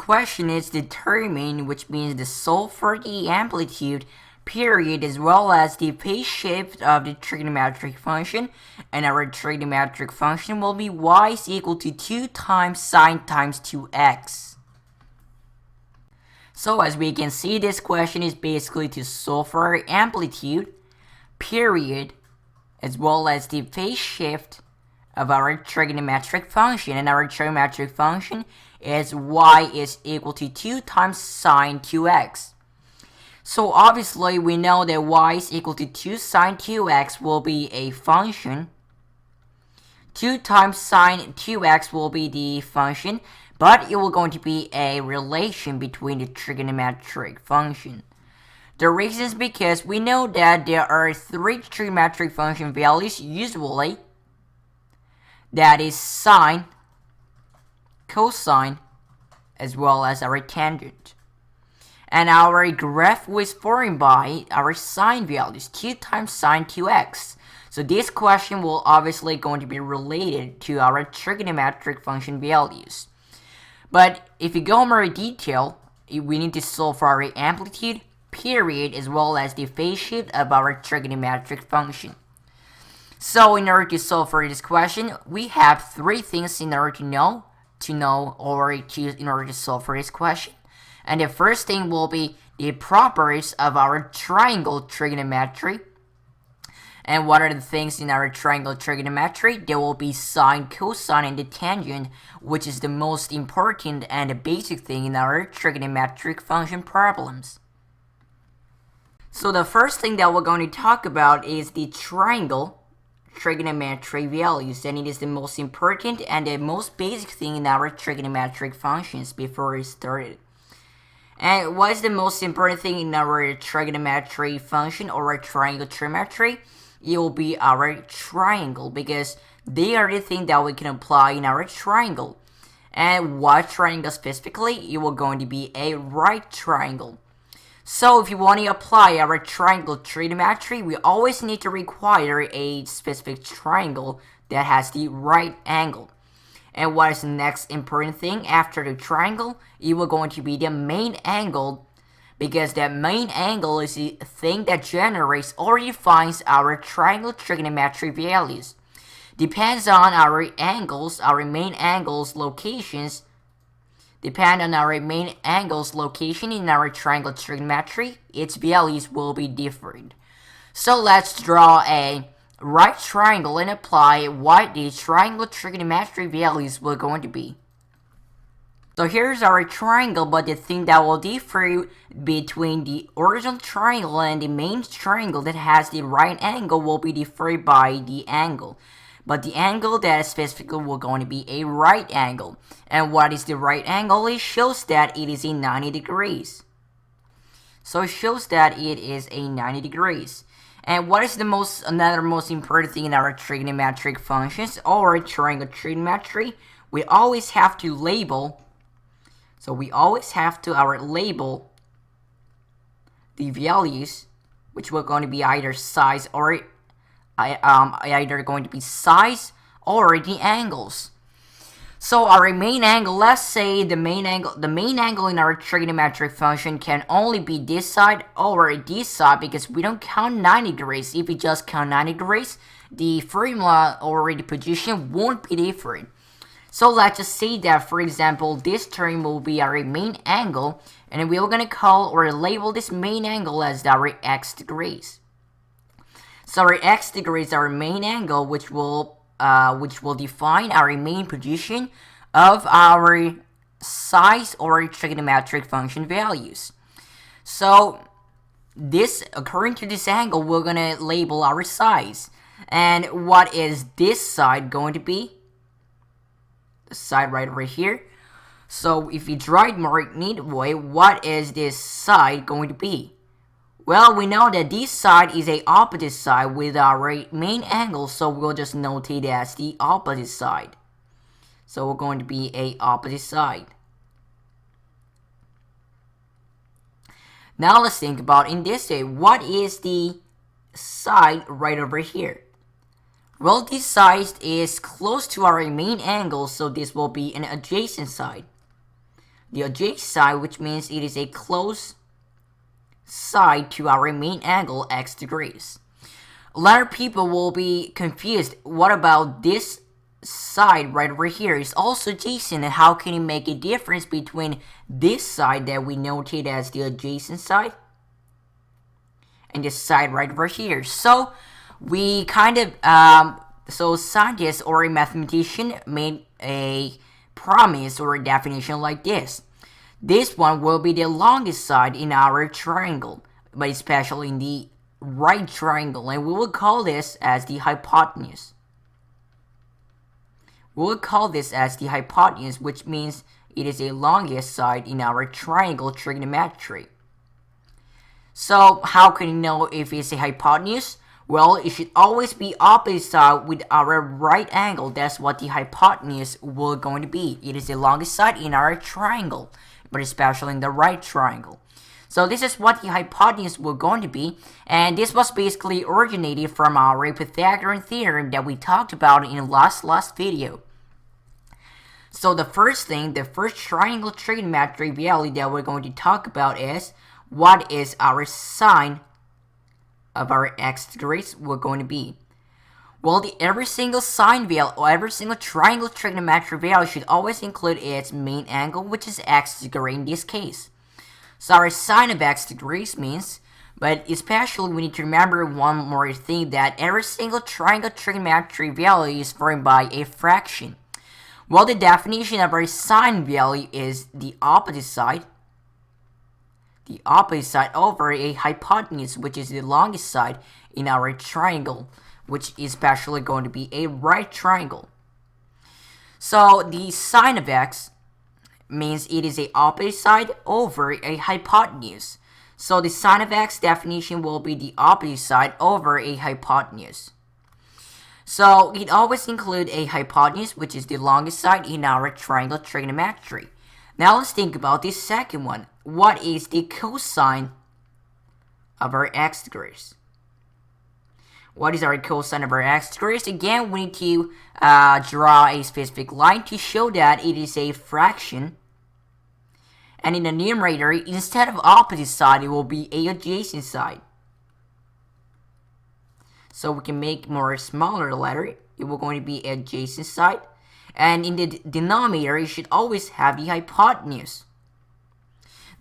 question is determine, which means the solve for the amplitude, period, as well as the phase shift of the trigonometric function, and our trigonometric function will be y is equal to 2 times sine times 2x. So as we can see, this question is basically to solve for our amplitude, period, as well as the phase shift of our trigonometric function, and our trigonometric function is y is equal to 2 times sine 2x. So obviously we know that y is equal to 2 sine 2x will be a function. 2 times sine 2x will be the function, but it will going to be a relation between the trigonometric function. The reason is because we know that there are 3 trigonometric function values usually. That is sine, cosine, as well as our tangent. And our graph was formed by our sine values, 2 times sine 2x. So this question will obviously going to be related to our trigonometric function values. But if you go more in detail, we need to solve for our amplitude, period, as well as the phase shift of our trigonometric function. So in order to solve for this question, we have 3 things in order to know or in order to solve for this question. And the first thing will be the properties of our triangle trigonometry. And what are the things in our triangle trigonometry? There will be sine, cosine, and the tangent, which is the most important and the basic thing in our trigonometric function problems. So the first thing that we're going to talk about is the triangle trigonometry values, and it is the most important and the most basic thing in our trigonometric functions before we started. And what is the most important thing in our trigonometry function or our triangle trigonometry? It will be our triangle, because they are the thing that we can apply in our triangle. And what triangle specifically? It will going to be a right triangle. So if you want to apply our triangle trigonometry, we always need to require a specific triangle that has the right angle. And what is the next important thing after the triangle? It will going to be the main angle, because that main angle is the thing that generates or defines our triangle trigonometry values. Depends on our angles, our main angles locations. Depend on our main angle's location in our triangle trigonometry, its values will be different. So let's draw a right triangle and apply what the triangle trigonometry values will going to be. So here's our triangle, but the thing that will differ between the original triangle and the main triangle that has the right angle will be different by the angle. But the angle that is specifically will going to be a right angle. And what is the right angle? It shows that it is a 90 degrees. So it shows that it is a 90 degrees. And what is another most important thing in our trigonometric functions or triangle trigonometry? We always have to label. So we always have to label the values, which will going to be either size or either going to be size or the angles. So our main angle, let's say the main angle in our trigonometric function can only be this side or this side, because we don't count 90 degrees. If we just count 90 degrees, the formula or the position won't be different. So let's just say that, for example, this term will be our main angle, and we're going to call or label this main angle as our x degrees. So our x degrees are our main angle, which will define our main position of our size or trigonometric function values. So this, according to this angle, we're gonna label our size. And what is this side going to be? The side right over here. So if you draw it more neat way, what is this side going to be? Well, we know that this side is a opposite side with our main angle, so we'll just note it as the opposite side. So we're going to be a opposite side. Now let's think about in this way, what is the side right over here? Well, this side is close to our main angle, so this will be an adjacent side. the adjacent side, which means it is a close side to our main angle x degrees. A lot of people will be confused. What about this side right over here is also adjacent, and how can you make a difference between this side that we noted as the adjacent side and this side right over here? So we kind of so scientists or a mathematician made a promise or a definition like this. This one will be the longest side in our triangle, but especially in the right triangle, and we will call this as the hypotenuse. We will call this as the hypotenuse, which means it is the longest side in our triangle trigonometry. So how can you know if it's a hypotenuse? Well, it should always be opposite side with our right angle. That's what the hypotenuse will going to be. It is the longest side in our triangle, but especially in the right triangle. So this is what the hypotenuse will going to be, and this was basically originated from our Pythagorean theorem that we talked about in the last video. So the first triangle trigonometric value that we're going to talk about is what is our sine of our x degrees will going to be. Well, every single sine value or every single triangle trigonometric value should always include its main angle, which is x degree in this case. So our sine of x degrees means, but especially we need to remember one more thing, that every single triangle trigonometric value is formed by a fraction. Well, the definition of our sine value is the opposite side over a hypotenuse, which is the longest side in our triangle, which is especially going to be a right triangle. So the sine of x means it is a opposite side over a hypotenuse. So the sine of x definition will be the opposite side over a hypotenuse. So it always includes a hypotenuse, which is the longest side in our triangle trigonometry. Now let's think about this second one. What is the cosine of our x degrees? What is our cosine of our x degrees? Again, we need to draw a specific line to show that it is a fraction. And in the numerator, instead of opposite side, it will be a adjacent side. So we can make more smaller letter. It will going to be adjacent side. And in the denominator, you should always have the hypotenuse.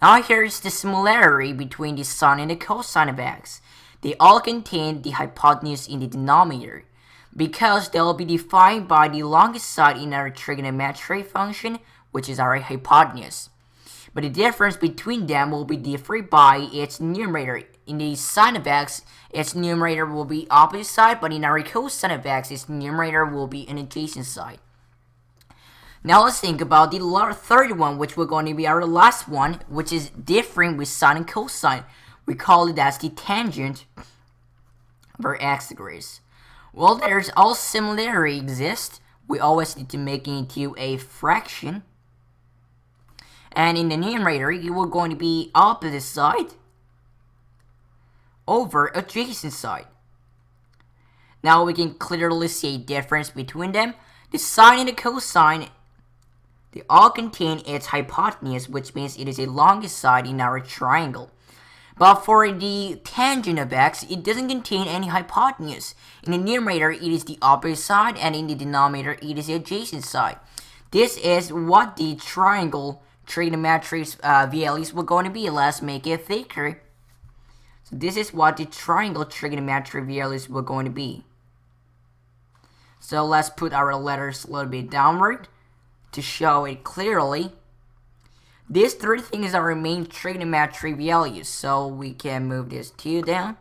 Now here is the similarity between the sine and the cosine of x. They all contain the hypotenuse in the denominator, because they will be defined by the longest side in our trigonometric function, which is our hypotenuse. But the difference between them will be different by its numerator. In the sine of x, its numerator will be opposite side, but in our cosine of x, its numerator will be an adjacent side. Now let's think about the third one, which will going to be our last one, which is different with sine and cosine. We call it as the tangent of our x degrees. Well, there's all similarity exists. We always need to make it into a fraction. And in the numerator, it will going to be opposite side over adjacent side. Now we can clearly see a difference between them. The sine and the cosine, they all contain its hypotenuse, which means it is the longest side in our triangle. But for the tangent of x, it doesn't contain any hypotenuse. In the numerator, it is the opposite side, and in the denominator, it is the adjacent side. This is what the triangle trigonometric values were going to be. Let's make it thicker. So this is what the triangle trigonometric values were going to be. So let's put our letters a little bit downward to show it clearly. This third thing is our main trigonometric values, so we can move this 2 down.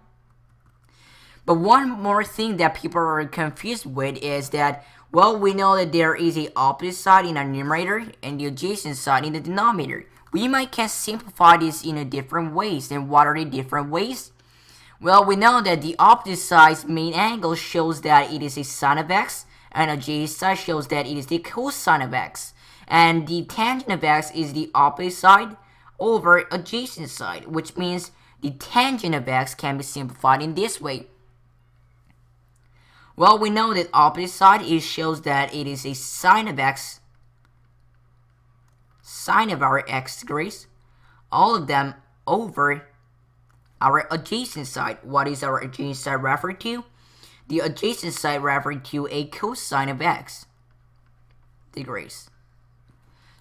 But one more thing that people are confused with is that, well, we know that there is a opposite side in our numerator and the adjacent side in the denominator. We can simplify this in a different ways. And what are the different ways? Well, we know that the opposite side's main angle shows that it is a sine of x, and adjacent side shows that it is the cosine of x. And the tangent of x is the opposite side over adjacent side, which means the tangent of x can be simplified in this way. Well, we know that opposite side shows that it is a sine of x sine of our x degrees, all of them over our adjacent side. What is our adjacent side referred to? The adjacent side referred to a cosine of x degrees.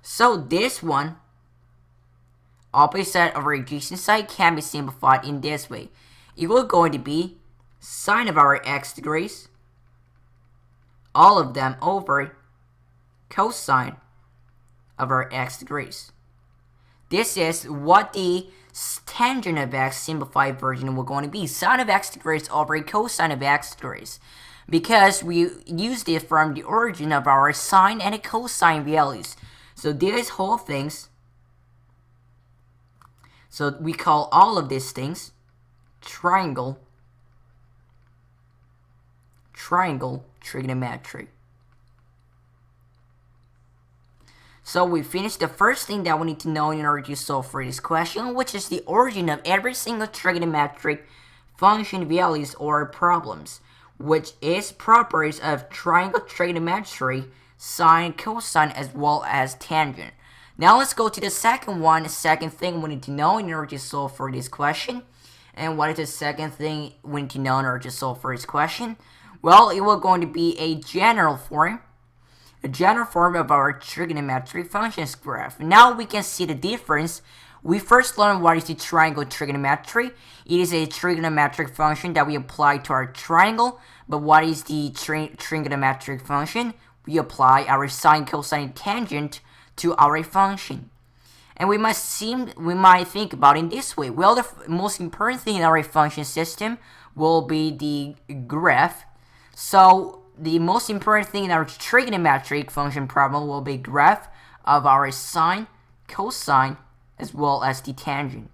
So this one, opposite of our adjacent side, can be simplified in this way. It will going to be sine of our x degrees, all of them over cosine of our x degrees. This is what the tangent of x simplified version will going to be. Sine of x degrees over cosine of x degrees. Because we used it from the origin of our sine and cosine values. So these whole things, so we call all of these things triangle trigonometry. So we finished the first thing that we need to know in order to solve for this question, which is the origin of every single trigonometric function values or problems, which is properties of triangle trigonometry, sine, cosine, as well as tangent. Now let's go to the second one. The second thing we need to know in order to solve for this question. And what is the second thing we need to know in order to solve for this question? Well, it will going to be a general form of our trigonometric functions graph. Now we can see the difference. We first learned what is the triangle trigonometry. It is a trigonometric function that we apply to our triangle. But what is the trigonometric function? We apply our sine, cosine, tangent to our function. And we might think about it in this way. Well, the most important thing in our function system will be the graph. So the most important thing in our trigonometric function problem will be graph of our sine, cosine, as well as the tangent.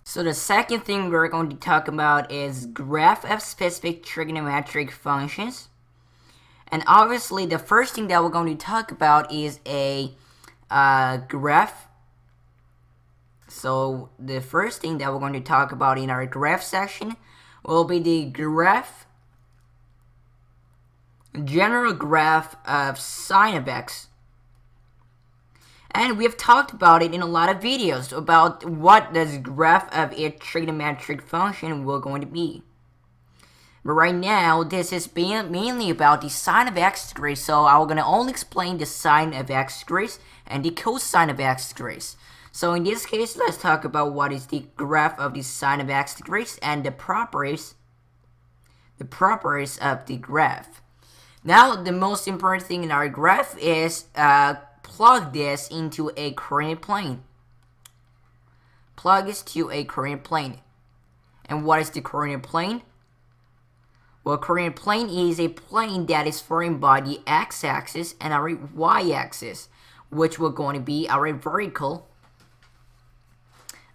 So the second thing we're going to talk about is graph of specific trigonometric functions. And obviously the first thing that we're going to talk about is a graph. So the first thing that we're going to talk about in our graph section will be the general graph of sine of x. And we have talked about it in a lot of videos about what this graph of a trigonometric function will going to be. But right now, this is mainly about the sine of x degrees, so I'm going to only explain the sine of x degrees and the cosine of x degrees. So in this case, let's talk about what is the graph of the sine of x degrees and the properties of the graph. Now, the most important thing in our graph is plug this into a coordinate plane. Plug this to a coordinate plane. And what is the coordinate plane? Well, coordinate plane is a plane that is formed by the x-axis and our y-axis, which will going to be our vertical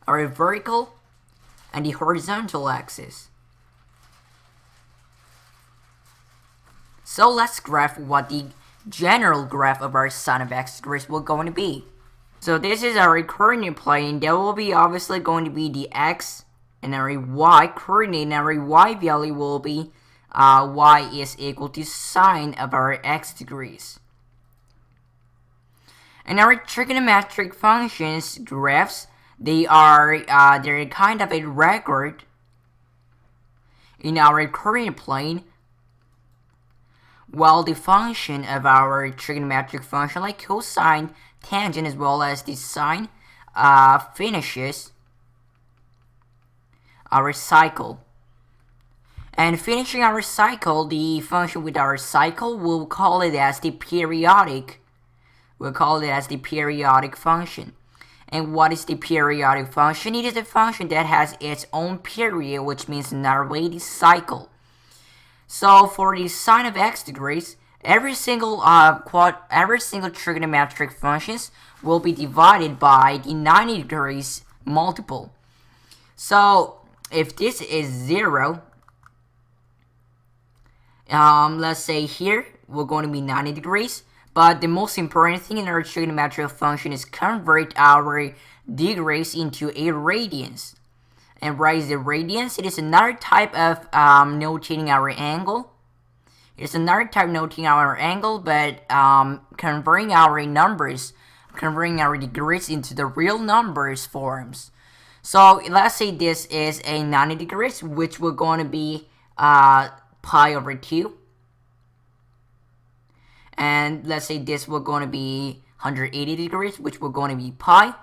and the horizontal axis. So let's graph what the general graph of our sine of x degrees will going to be. So this is our coordinate plane. There will be obviously going to be the x and our y coordinate, and our y value will be y is equal to sine of our x degrees. And our trigonometric functions graphs, they're kind of a record in our coordinate plane, while the function of our trigonometric function like cosine, tangent, as well as the sine finishes our cycle. And finishing our cycle, the function with our cycle, we'll call it as the periodic. We'll call it as the periodic function. And what is the periodic function? It is a function that has its own period, which means another way, the cycle. So for the sine of x degrees, every single trigonometric functions will be divided by the 90 degrees multiple. So if this is 0, let's say here we're going to be 90 degrees, but the most important thing in our trigonometric function is convert our degrees into a radians. And what is the radians? It is another type of notating our angle. It's another type noting our angle, but converting our numbers, converting our degrees into the real numbers forms. So let's say this is a 90 degrees, which will going to be pi over 2. And let's say this will going to be 180 degrees, which will going to be pi.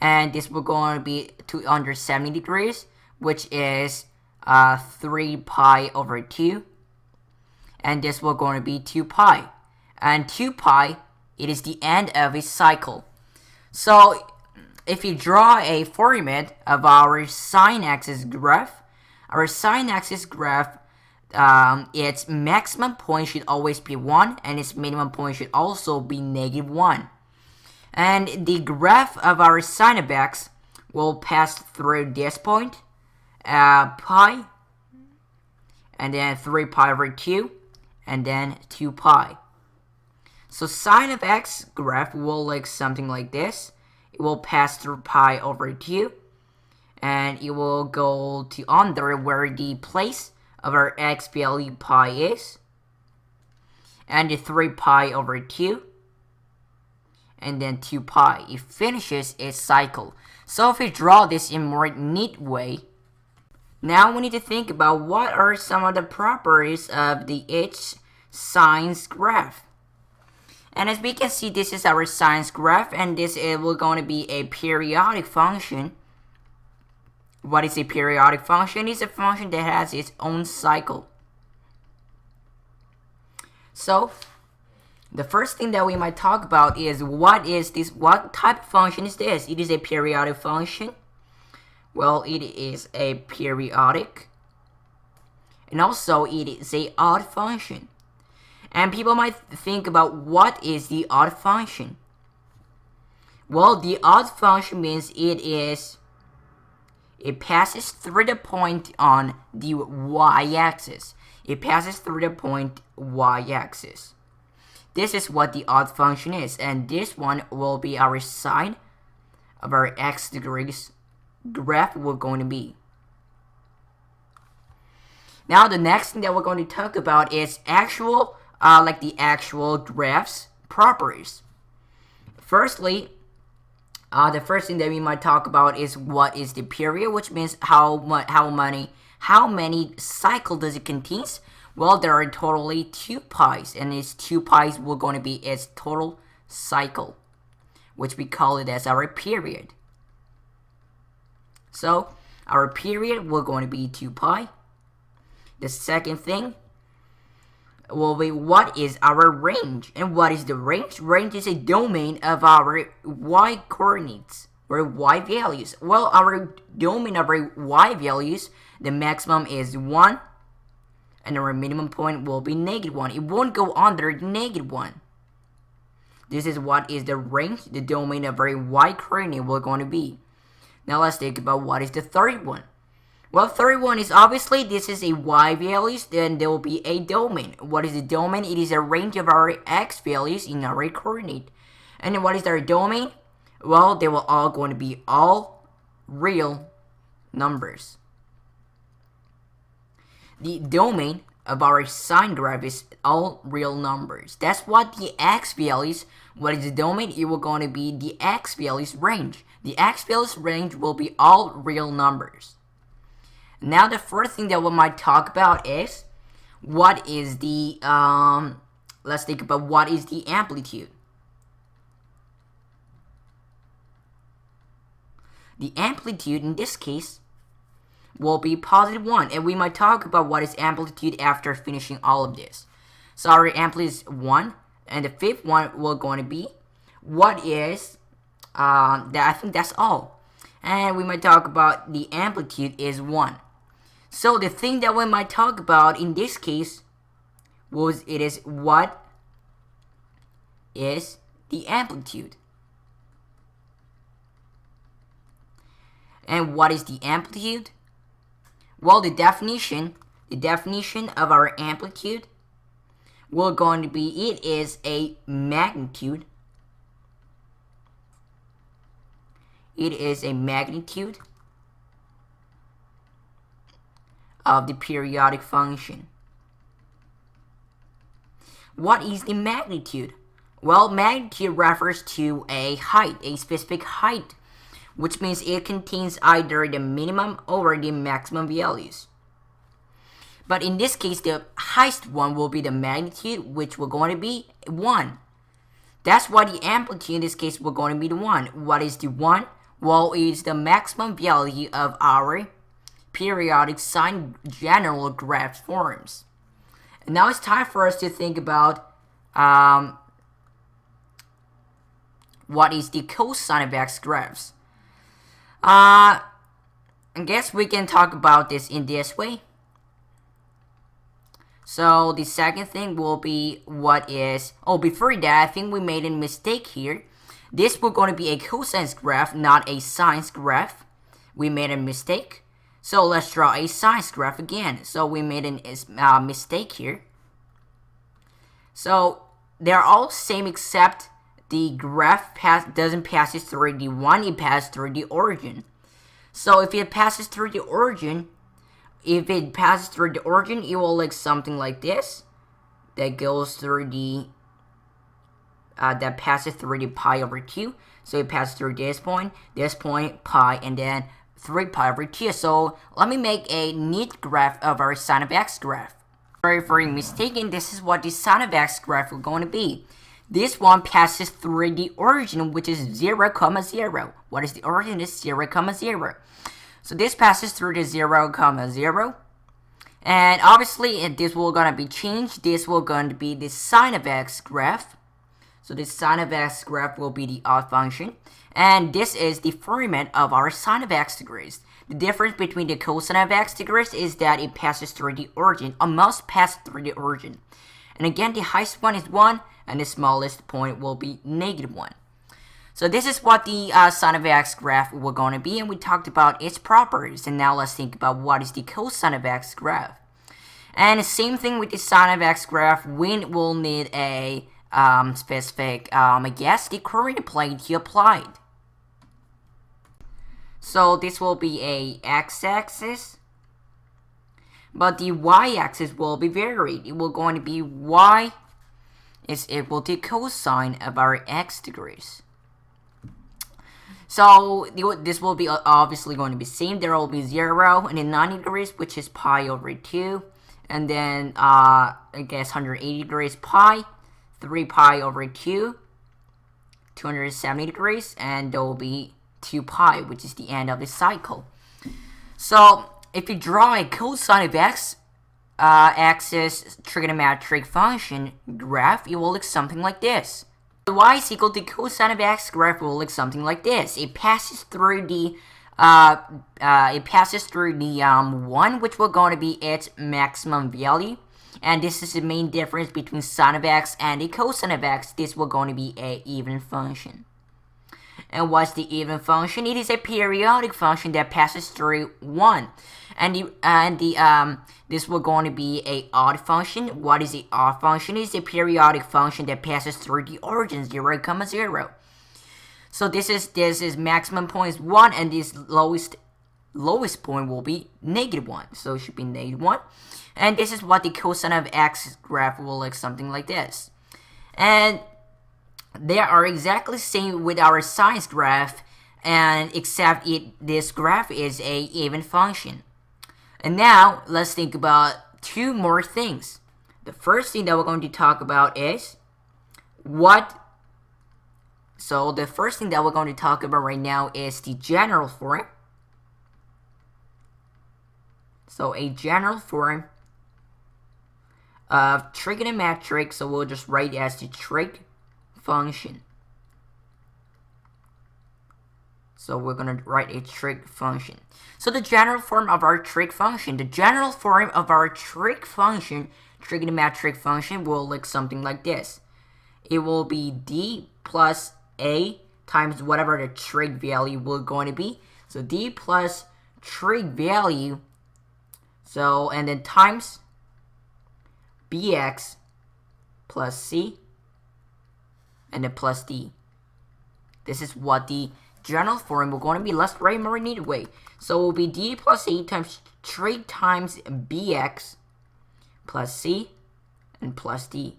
And this will going to be 270 degrees, which is 3 pi over 2. And this will going to be 2 pi. And 2 pi, it is the end of a cycle. So if you draw a formula of our sine axis graph, its maximum point should always be 1, and its minimum point should also be -1. And the graph of our sine of x will pass through this point, pi, and then 3 pi over 2, and then 2 pi. So sine of x graph will look something like this. It will pass through pi over 2, and it will go to under where the place of our x value pi is, and the 3 pi over 2, and then 2 pi. It finishes its cycle. So if we draw this in more neat way, now we need to think about what are some of the properties of each sine's graph. And as we can see, this is our sine's graph, and this will going to be a periodic function. What is a periodic function? It's a function that has its own cycle. So the first thing that we might talk about is what is this? What type of function is this? It is a periodic function. Well, it is a periodic, and also it is a odd function. And people might think about what is the odd function. Well, the odd function means it passes through the point on the y-axis. It passes through the point y-axis. This is what the odd function is, and this one will be our sine of our x degrees graph we're going to be. Now the next thing that we're going to talk about is actual the actual graph's properties. Firstly, the first thing that we might talk about is what is the period, which means how many cycles does it contain. Well, there are totally 2 pi's, and its 2 pi's will going to be its total cycle, which we call it as our period. So our period will going to be 2 pi. The second thing will be what is our range. And what is the range? Range is a domain of our y coordinates, or y values. Well, our domain of our y values, the maximum is 1, and our minimum point will be -1. It won't go under -1. This is what is the range, the domain of our y coordinate will going to be. Now let's think about what is the third one. Well, third one is obviously this is a y values, then there will be a domain. What is the domain? It is a range of our x values in our coordinate. And then what is our domain? Well, they will all going to be all real numbers. The domain of our sine graph is all real numbers. That's what the x values, what is the domain? It will going to be the x values range. The x values range will be all real numbers. Now the first thing that we might talk about is what is the let's think about what is the amplitude. The amplitude in this case will be +1, and we might talk about what is amplitude after finishing all of this. So our amplitude is 1, and the fifth one will going to be what is I think that's all. And we might talk about the amplitude is 1. So the thing that we might talk about in this case was what is the amplitude. And what is the amplitude? Well, the definition of our amplitude will going to be it is a magnitude. It is a magnitude of the periodic function. what is the magnitude? Well, magnitude refers to a height, a specific height, which means it contains either the minimum or the maximum values. But in this case, the highest one will be the magnitude, which will going to be 1. That's why the amplitude in this case will going to be the 1. What is the 1? Well, it's the maximum value of our periodic sine general graph forms. And now it's time for us to think about what is the cosine of x graphs. I guess we can talk about this in this way. So the second thing will be what is, before that, I think we made a mistake here. This will going to be a cosine graph, not a sine graph. We made a mistake. So let's draw a sine graph again. So we made a mistake here. So they're all same except the graph doesn't pass through the 1, it passes through the origin. So if it passes through the origin, it will look something like this. That goes through the that passes through the pi over 2. So it passes through this point, pi, and then 3 pi over 2. So let me make a neat graph of our sine of x graph. Very mistaken, this is what the sine of x graph is going to be. This one passes through the origin, which is 0, 0. What is the origin? It's 0, 0. So this passes through the 0, 0. And obviously, this will gonna be changed. This will going to be the sine of x graph. So the sine of x graph will be the odd function. And this is the formant of our sine of x degrees. The difference between the cosine of x degrees is that it passes through the origin, or must pass through the origin. And again, the highest one is 1, and the smallest point will be -1. So this is what the sine of x graph will going to be, and we talked about its properties. And now let's think about what is the cosine of x graph. And the same thing with the sine of x graph, we will need a specific, the current plane to apply it. So this will be a x-axis, but the y-axis will be varied. It will going to be y is equal to cosine of our x degrees. So this will be obviously going to be same. There will be 0 and then 90 degrees, which is pi over 2, and then I guess 180 degrees pi, 3 pi over 2, 270 degrees, and there will be 2 pi, which is the end of the cycle. So if you draw a cosine of x axis trigonometric function graph, it will look something like this. The y is equal to cosine of x graph will look something like this. It passes through the 1, which will going to be its maximum value, and this is the main difference between sine of x and the cosine of x. This will going to be a even function. And what's the even function? It is a periodic function that passes through 1. This will going to be a odd function. What is the odd function? It's a periodic function that passes through the origin 0, 0. So this is maximum point is 1, and this lowest point will be -1. So it should be -1. And this is what the cosine of x graph will look something like this. And they are exactly the same with our sine graph, and except this graph is a even function. And now let's think about 2 more things. The first thing that we're going to talk about is the first thing that we're going to talk about right now is the general form. So a general form of trigonometric, so we'll just write it as the trig function. So we're going to write a trig function. So the general form of our trig function, trigonometric function, will look something like this. It will be d plus a times whatever the trig value will going to be. So d plus trig value, so and then times bx plus c, and then plus d. This is what the general form will going to be. Let's write more neat way. So it will be d plus a times trig times bx plus c and plus d.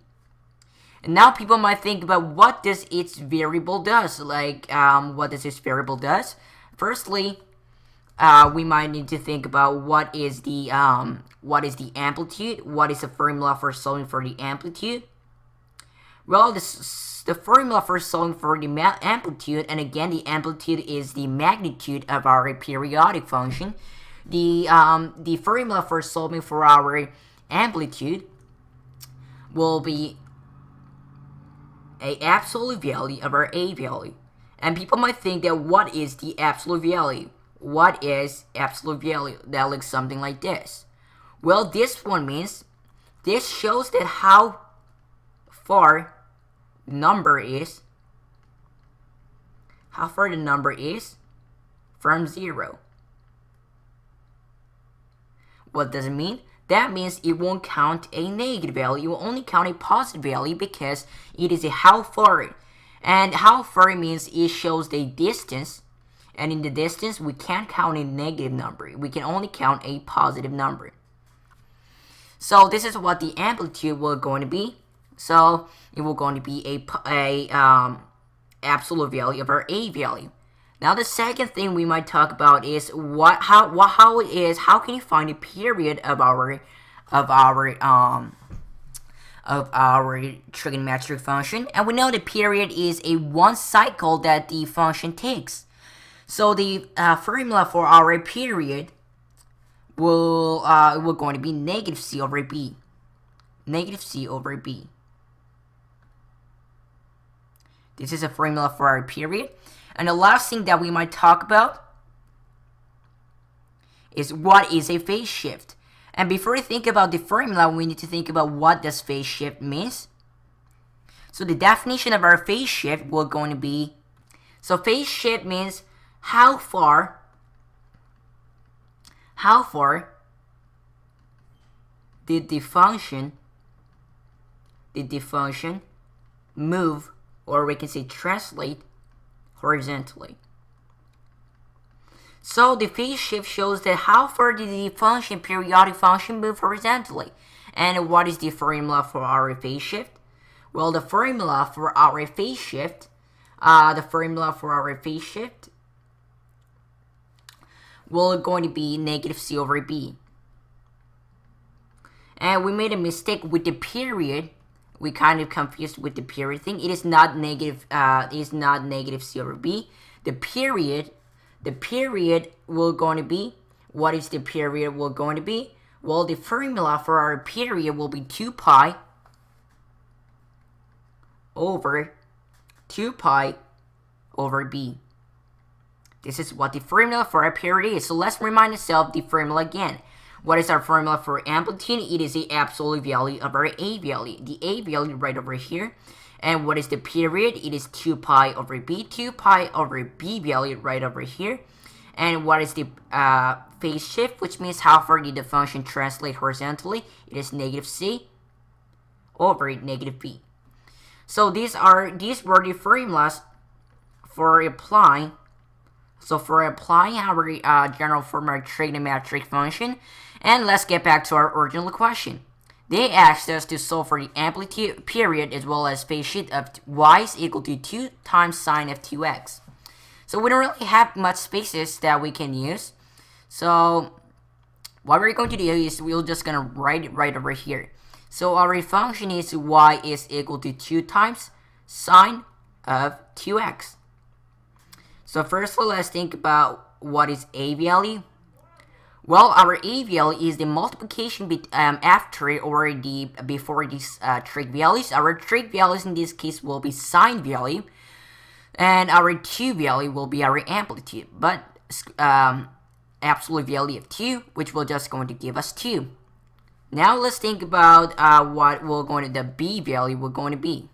And now people might think about what does its variable does. Like, what does its variable does? Firstly, we might need to think about what is the amplitude. What is the formula for solving for the amplitude? Well, the formula for solving for the amplitude, and again, the amplitude is the magnitude of our periodic function. The formula for solving for our amplitude will be a absolute value of our A value. And people might think that what is the absolute value? What is absolute value? That looks something like this. Well, this one means, this shows that how far the number is from 0. What does it mean? That means it won't count a negative value. It will only count a positive value because it is a how far. And how far means it shows the distance. And in the distance, we can't count a negative number. We can only count a positive number. So this is what the amplitude will going to be. So it will going to be a absolute value of our A value. Now the second thing we might talk about is how can you find the period of our trigonometric function? And we know the period is a one cycle that the function takes. So the formula for our period will going to be negative c over b. Negative c over b. This is a formula for our period. And the last thing that we might talk about is what is a phase shift. And before we think about the formula, we need to think about what does phase shift means. So the definition of our phase shift will going to be, so phase shift means how far did the function move, or we can say translate, horizontally. So the phase shift shows that how far did the periodic function move horizontally. And what is the formula for our phase shift? Well, the formula for our phase shift will going to be negative c over b. And we made a mistake with the period. We kind of confused with the period thing. It is not negative. C over b. The period will going to be, what is the period will going to be? Well, the formula for our period will be 2 pi over b. This is what the formula for our period is. So let's remind ourselves the formula again. What is our formula for amplitude? It is the absolute value of our A value. The A value right over here. And what is the period? It is 2 pi over b. 2 pi over b value right over here. And what is the phase shift? Which means how far did the function translate horizontally? It is negative c over negative b. So these were the formulas for applying. So for applying our general formula trigonometric function. And let's get back to our original question. They asked us to solve for the amplitude, period, as well as phase shift of y is equal to 2 times sine of 2x. So we don't really have much spaces that we can use. So what we're going to do is we're just going to write it right over here. So our function is y is equal to 2 times sine of 2x. So firstly, let's think about what is A value. Well, our A value is the multiplication after or before these trig values. Our trig values in this case will be sine value, and our 2 value will be our amplitude. But absolute value of 2, which will just going to give us 2. Now let's think about what the B value will going to be.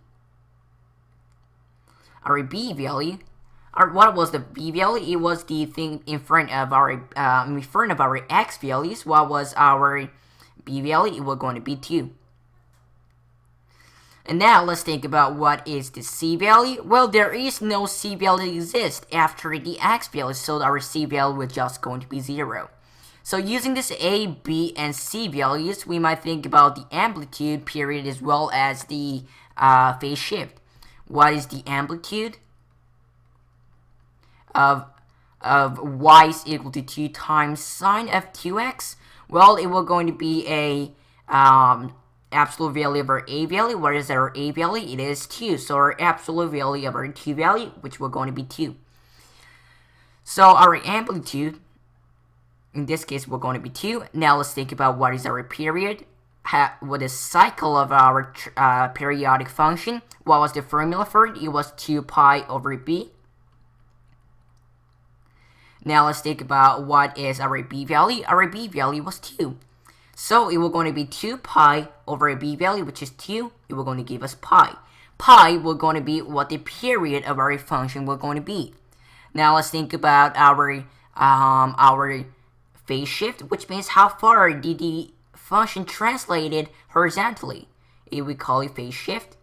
Our B value. What was the B value? It was the thing in front of our x values. What was our B value? It was going to be 2. And now let's think about what is the C value. Well, there is no C value that exists after the x value, so our C value was just going to be 0. So using this A, B, and C values, we might think about the amplitude, period, as well as the phase shift. What is the amplitude of y is equal to 2 times sine of 2x? Well, it will going to be a absolute value of our a value. What is our a value? It is 2. So our absolute value of our 2 value, which will going to be 2. So our amplitude, in this case, we're going to be 2. Now let's think about what is our period. What is cycle of our periodic function? What was the formula for it? It was 2 pi over b. Now let's think about what is our b value. Our b value was 2. So it will going to be 2 pi over a b value, which is 2. It will going to give us pi. Pi will going to be what the period of our function will going to be. Now let's think about our phase shift, which means how far did the function translated horizontally. We call it phase shift.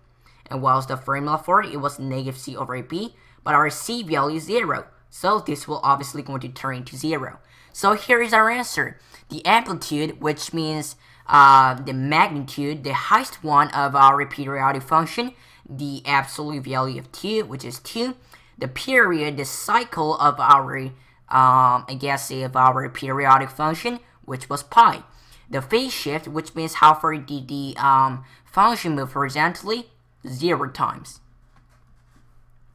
And what was the formula for it? It was negative c over b, but our c value is 0. So this will obviously going to turn into 0. So here is our answer. The amplitude, which means the magnitude, the highest one of our periodic function, the absolute value of 2, which is 2. The period, the cycle of our, of our periodic function, which was pi. The phase shift, which means how far did the function move horizontally, 0 times.